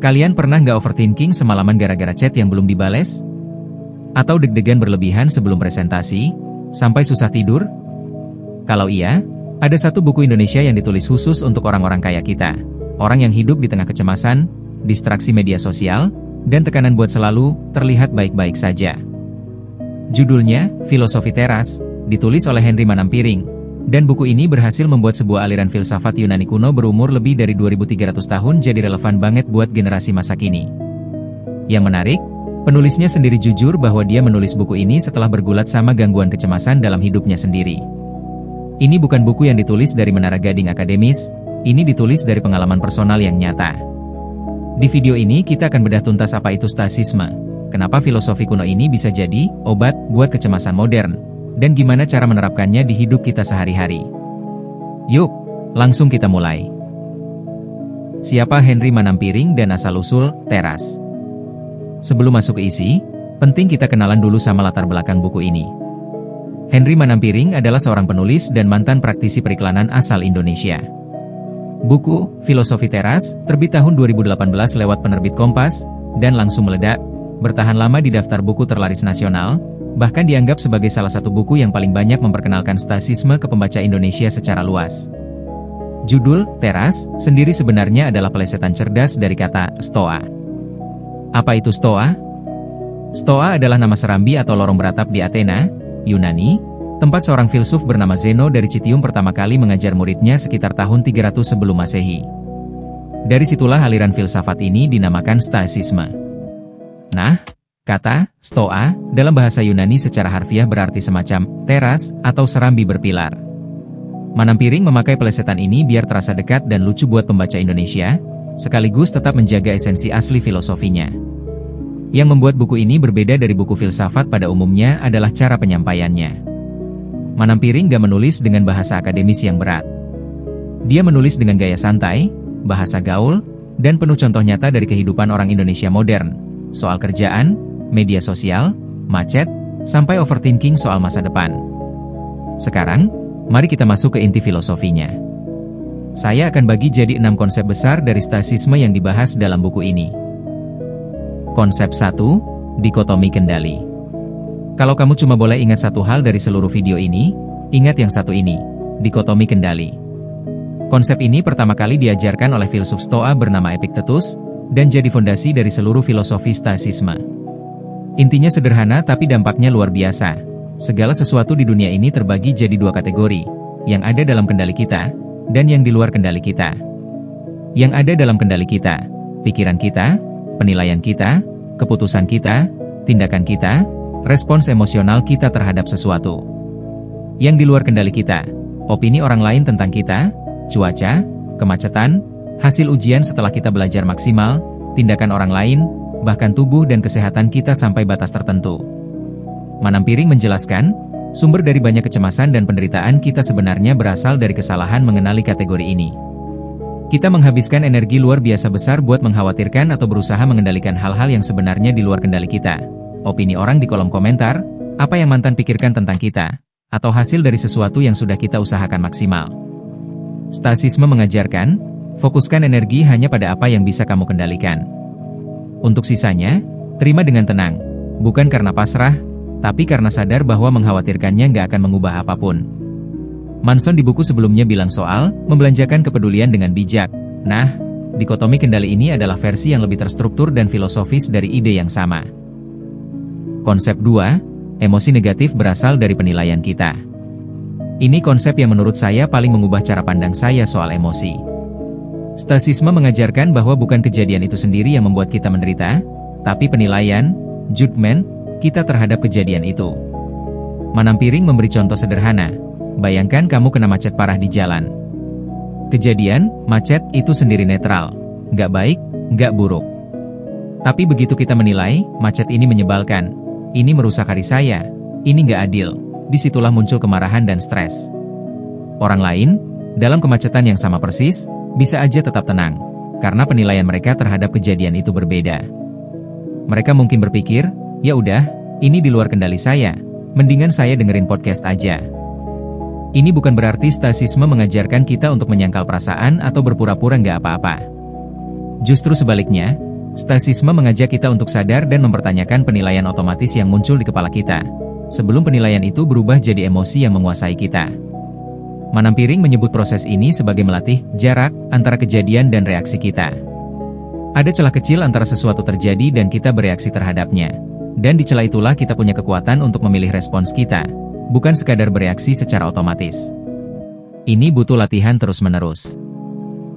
Kalian pernah nggak overthinking semalaman gara-gara chat yang belum dibales? Atau deg-degan berlebihan sebelum presentasi, sampai susah tidur? Kalau iya, ada satu buku Indonesia yang ditulis khusus untuk orang-orang kaya kita. Orang yang hidup di tengah kecemasan, distraksi media sosial, dan tekanan buat selalu terlihat baik-baik saja. Judulnya, Filosofi Teras, ditulis oleh Henry Manampiring. Dan buku ini berhasil membuat sebuah aliran filsafat Yunani kuno berumur lebih dari 2300 tahun jadi relevan banget buat generasi masa kini. Yang menarik, penulisnya sendiri jujur bahwa dia menulis buku ini setelah bergulat sama gangguan kecemasan dalam hidupnya sendiri. Ini bukan buku yang ditulis dari menara gading akademis, ini ditulis dari pengalaman personal yang nyata. Di video ini kita akan bedah tuntas apa itu stoasisme, kenapa filosofi kuno ini bisa jadi obat buat kecemasan modern, dan gimana cara menerapkannya di hidup kita sehari-hari. Yuk, langsung kita mulai. Siapa Henry Manampiring dan asal-usul Teras? Sebelum masuk ke isi, penting kita kenalan dulu sama latar belakang buku ini. Henry Manampiring adalah seorang penulis dan mantan praktisi periklanan asal Indonesia. Buku, Filosofi Teras, terbit tahun 2018 lewat penerbit Kompas, dan langsung meledak, bertahan lama di daftar buku terlaris nasional, bahkan dianggap sebagai salah satu buku yang paling banyak memperkenalkan stoasisme ke pembaca Indonesia secara luas. Judul, Teras, sendiri sebenarnya adalah pelesetan cerdas dari kata Stoa. Apa itu Stoa? Stoa adalah nama serambi atau lorong beratap di Athena, Yunani, tempat seorang filsuf bernama Zeno dari Citium pertama kali mengajar muridnya sekitar tahun 300 sebelum Masehi. Dari situlah aliran filsafat ini dinamakan stoasisme. Nah, kata Stoa dalam bahasa Yunani secara harfiah berarti semacam teras atau serambi berpilar. Manampiring memakai pelesetan ini biar terasa dekat dan lucu buat pembaca Indonesia, sekaligus tetap menjaga esensi asli filosofinya. Yang membuat buku ini berbeda dari buku filsafat pada umumnya adalah cara penyampaiannya. Manampiring gak menulis dengan bahasa akademis yang berat. Dia menulis dengan gaya santai, bahasa gaul, dan penuh contoh nyata dari kehidupan orang Indonesia modern, soal kerjaan, media sosial, macet, sampai overthinking soal masa depan. Sekarang, mari kita masuk ke inti filosofinya. Saya akan bagi jadi 6 konsep besar dari stoasisme yang dibahas dalam buku ini. Konsep 1, dikotomi kendali. Kalau kamu cuma boleh ingat satu hal dari seluruh video ini, ingat yang satu ini, dikotomi kendali. Konsep ini pertama kali diajarkan oleh filsuf Stoa bernama Epictetus, dan jadi fondasi dari seluruh filosofi stoasisme. Intinya sederhana tapi dampaknya luar biasa. Segala sesuatu di dunia ini terbagi jadi 2 kategori, yang ada dalam kendali kita, dan yang di luar kendali kita. Yang ada dalam kendali kita, pikiran kita, penilaian kita, keputusan kita, tindakan kita, respons emosional kita terhadap sesuatu. Yang di luar kendali kita, opini orang lain tentang kita, cuaca, kemacetan, hasil ujian setelah kita belajar maksimal, tindakan orang lain, bahkan tubuh dan kesehatan kita sampai batas tertentu. Manampiring menjelaskan, sumber dari banyak kecemasan dan penderitaan kita sebenarnya berasal dari kesalahan mengenali kategori ini. Kita menghabiskan energi luar biasa besar buat mengkhawatirkan atau berusaha mengendalikan hal-hal yang sebenarnya di luar kendali kita. Opini orang di kolom komentar, apa yang mantan pikirkan tentang kita, atau hasil dari sesuatu yang sudah kita usahakan maksimal. Stoasisme mengajarkan, fokuskan energi hanya pada apa yang bisa kamu kendalikan. Untuk sisanya, terima dengan tenang, bukan karena pasrah, tapi karena sadar bahwa mengkhawatirkannya nggak akan mengubah apapun. Manson di buku sebelumnya bilang soal membelanjakan kepedulian dengan bijak. Nah, dikotomi kendali ini adalah versi yang lebih terstruktur dan filosofis dari ide yang sama. Konsep 2, emosi negatif berasal dari penilaian kita. Ini konsep yang menurut saya paling mengubah cara pandang saya soal emosi. Stoasisme mengajarkan bahwa bukan kejadian itu sendiri yang membuat kita menderita, tapi penilaian, judgment, kita terhadap kejadian itu. Manampiring memberi contoh sederhana. Bayangkan kamu kena macet parah di jalan. Kejadian, macet, itu sendiri netral. Nggak baik, nggak buruk. Tapi begitu kita menilai, macet ini menyebalkan, ini merusak hari saya, ini nggak adil, disitulah muncul kemarahan dan stres. Orang lain, dalam kemacetan yang sama persis, bisa aja tetap tenang, karena penilaian mereka terhadap kejadian itu berbeda. Mereka mungkin berpikir, ya udah, ini di luar kendali saya, mendingan saya dengerin podcast aja. Ini bukan berarti stoasisme mengajarkan kita untuk menyangkal perasaan atau berpura-pura nggak apa-apa. Justru sebaliknya, Stasisme mengajak kita untuk sadar dan mempertanyakan penilaian otomatis yang muncul di kepala kita, sebelum penilaian itu berubah jadi emosi yang menguasai kita. Manampiring menyebut proses ini sebagai melatih jarak antara kejadian dan reaksi kita. Ada celah kecil antara sesuatu terjadi dan kita bereaksi terhadapnya. Dan di celah itulah kita punya kekuatan untuk memilih respons kita, bukan sekadar bereaksi secara otomatis. Ini butuh latihan terus-menerus.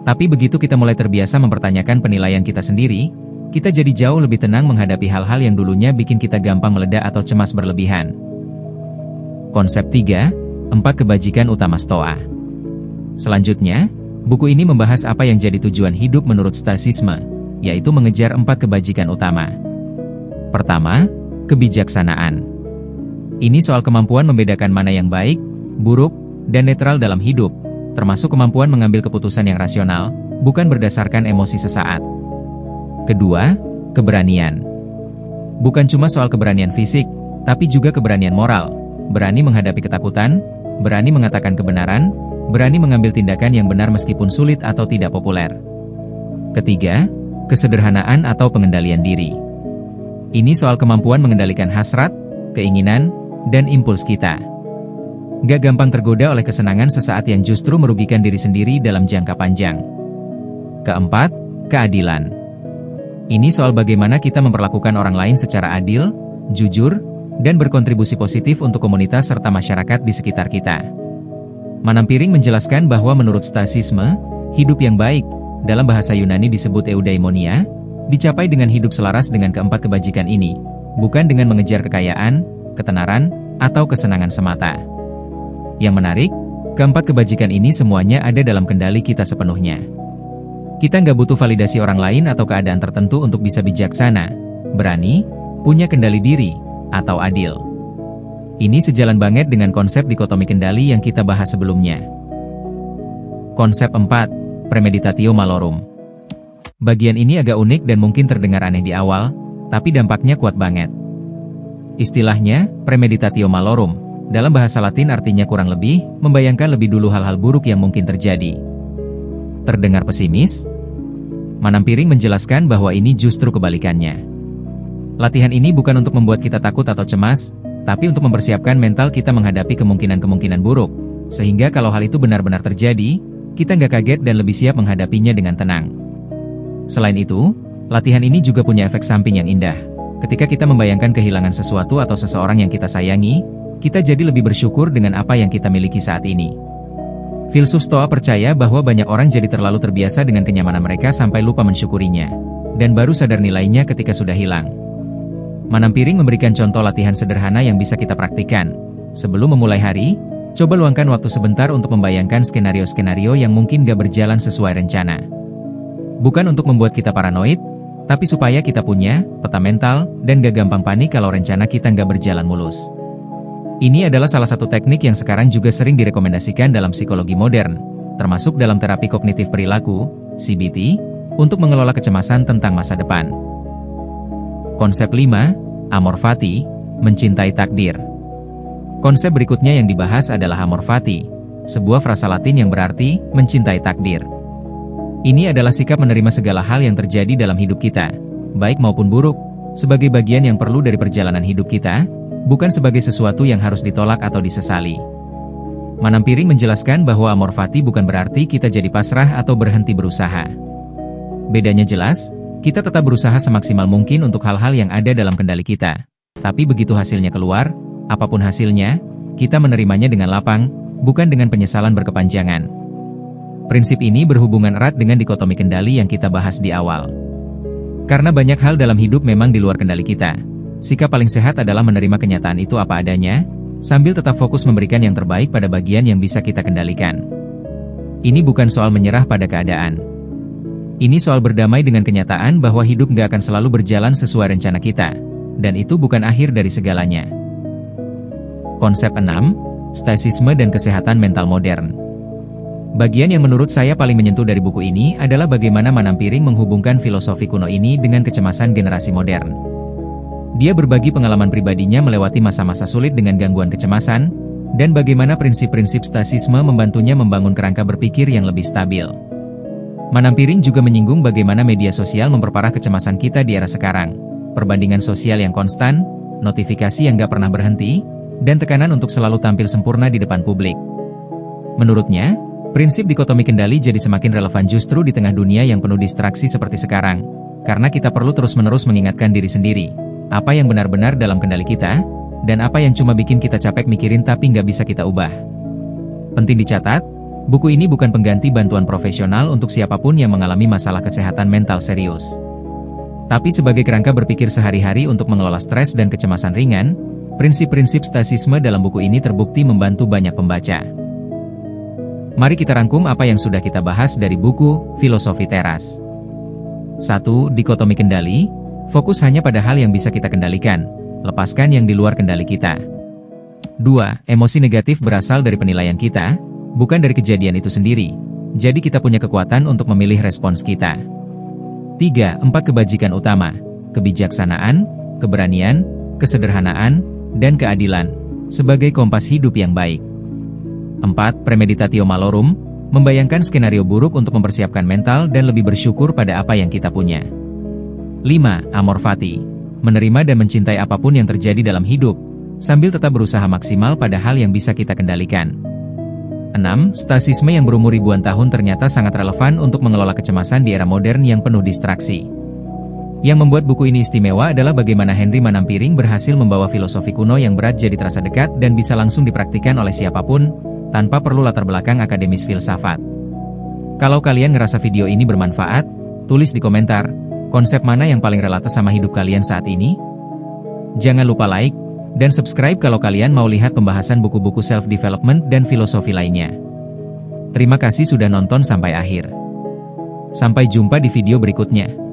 Tapi begitu kita mulai terbiasa mempertanyakan penilaian kita sendiri, kita jadi jauh lebih tenang menghadapi hal-hal yang dulunya bikin kita gampang meledak atau cemas berlebihan. Konsep 3, 4 kebajikan utama Stoa. Selanjutnya, buku ini membahas apa yang jadi tujuan hidup menurut Stoicisme, yaitu mengejar 4 kebajikan utama. Pertama, kebijaksanaan. Ini soal kemampuan membedakan mana yang baik, buruk, dan netral dalam hidup, termasuk kemampuan mengambil keputusan yang rasional, bukan berdasarkan emosi sesaat. Kedua, keberanian. Bukan cuma soal keberanian fisik, tapi juga keberanian moral. Berani menghadapi ketakutan, berani mengatakan kebenaran, berani mengambil tindakan yang benar meskipun sulit atau tidak populer. Ketiga, kesederhanaan atau pengendalian diri. Ini soal kemampuan mengendalikan hasrat, keinginan, dan impuls kita. Gak gampang tergoda oleh kesenangan sesaat yang justru merugikan diri sendiri dalam jangka panjang. Keempat, keadilan. Ini soal bagaimana kita memperlakukan orang lain secara adil, jujur, dan berkontribusi positif untuk komunitas serta masyarakat di sekitar kita. Manampiring menjelaskan bahwa menurut Stoicisme, hidup yang baik, dalam bahasa Yunani disebut eudaimonia, dicapai dengan hidup selaras dengan keempat kebajikan ini, bukan dengan mengejar kekayaan, ketenaran, atau kesenangan semata. Yang menarik, keempat kebajikan ini semuanya ada dalam kendali kita sepenuhnya. Kita nggak butuh validasi orang lain atau keadaan tertentu untuk bisa bijaksana, berani, punya kendali diri, atau adil. Ini sejalan banget dengan konsep dikotomi kendali yang kita bahas sebelumnya. Konsep 4, Premeditatio Malorum. Bagian ini agak unik dan mungkin terdengar aneh di awal, tapi dampaknya kuat banget. Istilahnya, Premeditatio Malorum, dalam bahasa Latin artinya kurang lebih, membayangkan lebih dulu hal-hal buruk yang mungkin terjadi. Terdengar pesimis? Manampiring menjelaskan bahwa ini justru kebalikannya. Latihan ini bukan untuk membuat kita takut atau cemas, tapi untuk mempersiapkan mental kita menghadapi kemungkinan-kemungkinan buruk, sehingga kalau hal itu benar-benar terjadi, kita nggak kaget dan lebih siap menghadapinya dengan tenang. Selain itu, latihan ini juga punya efek samping yang indah. Ketika kita membayangkan kehilangan sesuatu atau seseorang yang kita sayangi, kita jadi lebih bersyukur dengan apa yang kita miliki saat ini. Filsuf Stoa percaya bahwa banyak orang jadi terlalu terbiasa dengan kenyamanan mereka sampai lupa mensyukurinya, dan baru sadar nilainya ketika sudah hilang. Manampiring memberikan contoh latihan sederhana yang bisa kita praktikkan. Sebelum memulai hari, coba luangkan waktu sebentar untuk membayangkan skenario-skenario yang mungkin gak berjalan sesuai rencana. Bukan untuk membuat kita paranoid, tapi supaya kita punya peta mental dan gak gampang panik kalau rencana kita gak berjalan mulus. Ini adalah salah satu teknik yang sekarang juga sering direkomendasikan dalam psikologi modern, termasuk dalam terapi kognitif perilaku, CBT, untuk mengelola kecemasan tentang masa depan. Konsep 5, Amor Fati, mencintai takdir. Konsep berikutnya yang dibahas adalah Amor Fati, sebuah frasa Latin yang berarti mencintai takdir. Ini adalah sikap menerima segala hal yang terjadi dalam hidup kita, baik maupun buruk, sebagai bagian yang perlu dari perjalanan hidup kita, bukan sebagai sesuatu yang harus ditolak atau disesali. Manampiring menjelaskan bahwa Amor Fati bukan berarti kita jadi pasrah atau berhenti berusaha. Bedanya jelas, kita tetap berusaha semaksimal mungkin untuk hal-hal yang ada dalam kendali kita. Tapi begitu hasilnya keluar, apapun hasilnya, kita menerimanya dengan lapang, bukan dengan penyesalan berkepanjangan. Prinsip ini berhubungan erat dengan dikotomi kendali yang kita bahas di awal. Karena banyak hal dalam hidup memang di luar kendali kita. Sikap paling sehat adalah menerima kenyataan itu apa adanya, sambil tetap fokus memberikan yang terbaik pada bagian yang bisa kita kendalikan. Ini bukan soal menyerah pada keadaan. Ini soal berdamai dengan kenyataan bahwa hidup gak akan selalu berjalan sesuai rencana kita, dan itu bukan akhir dari segalanya. Konsep 6, Stoicisme dan kesehatan mental modern. Bagian yang menurut saya paling menyentuh dari buku ini adalah bagaimana Manampiring menghubungkan filosofi kuno ini dengan kecemasan generasi modern. Dia berbagi pengalaman pribadinya melewati masa-masa sulit dengan gangguan kecemasan, dan bagaimana prinsip-prinsip Stoicisme membantunya membangun kerangka berpikir yang lebih stabil. Manampiring juga menyinggung bagaimana media sosial memperparah kecemasan kita di era sekarang. Perbandingan sosial yang konstan, notifikasi yang gak pernah berhenti, dan tekanan untuk selalu tampil sempurna di depan publik. Menurutnya, prinsip dikotomi kendali jadi semakin relevan justru di tengah dunia yang penuh distraksi seperti sekarang. Karena kita perlu terus-menerus mengingatkan diri sendiri, apa yang benar-benar dalam kendali kita, dan apa yang cuma bikin kita capek mikirin tapi nggak bisa kita ubah. Penting dicatat, buku ini bukan pengganti bantuan profesional untuk siapapun yang mengalami masalah kesehatan mental serius. Tapi sebagai kerangka berpikir sehari-hari untuk mengelola stres dan kecemasan ringan, prinsip-prinsip stoicisme dalam buku ini terbukti membantu banyak pembaca. Mari kita rangkum apa yang sudah kita bahas dari buku Filosofi Teras. 1. Dikotomi kendali, fokus hanya pada hal yang bisa kita kendalikan, lepaskan yang di luar kendali kita. 2. Emosi negatif berasal dari penilaian kita, bukan dari kejadian itu sendiri, jadi kita punya kekuatan untuk memilih respons kita. 3. 4 kebajikan utama, kebijaksanaan, keberanian, kesederhanaan, dan keadilan, sebagai kompas hidup yang baik. 4. Premeditatio malorum, membayangkan skenario buruk untuk mempersiapkan mental dan lebih bersyukur pada apa yang kita punya. 5. Amor fati, menerima dan mencintai apapun yang terjadi dalam hidup, sambil tetap berusaha maksimal pada hal yang bisa kita kendalikan. 6. Stoicisme yang berumur ribuan tahun ternyata sangat relevan untuk mengelola kecemasan di era modern yang penuh distraksi. Yang membuat buku ini istimewa adalah bagaimana Henry Manampiring berhasil membawa filosofi kuno yang berat jadi terasa dekat dan bisa langsung dipraktikkan oleh siapapun, tanpa perlu latar belakang akademis filsafat. Kalau kalian ngerasa video ini bermanfaat, tulis di komentar, konsep mana yang paling relate sama hidup kalian saat ini? Jangan lupa like, dan subscribe kalau kalian mau lihat pembahasan buku-buku self-development dan filosofi lainnya. Terima kasih sudah nonton sampai akhir. Sampai jumpa di video berikutnya.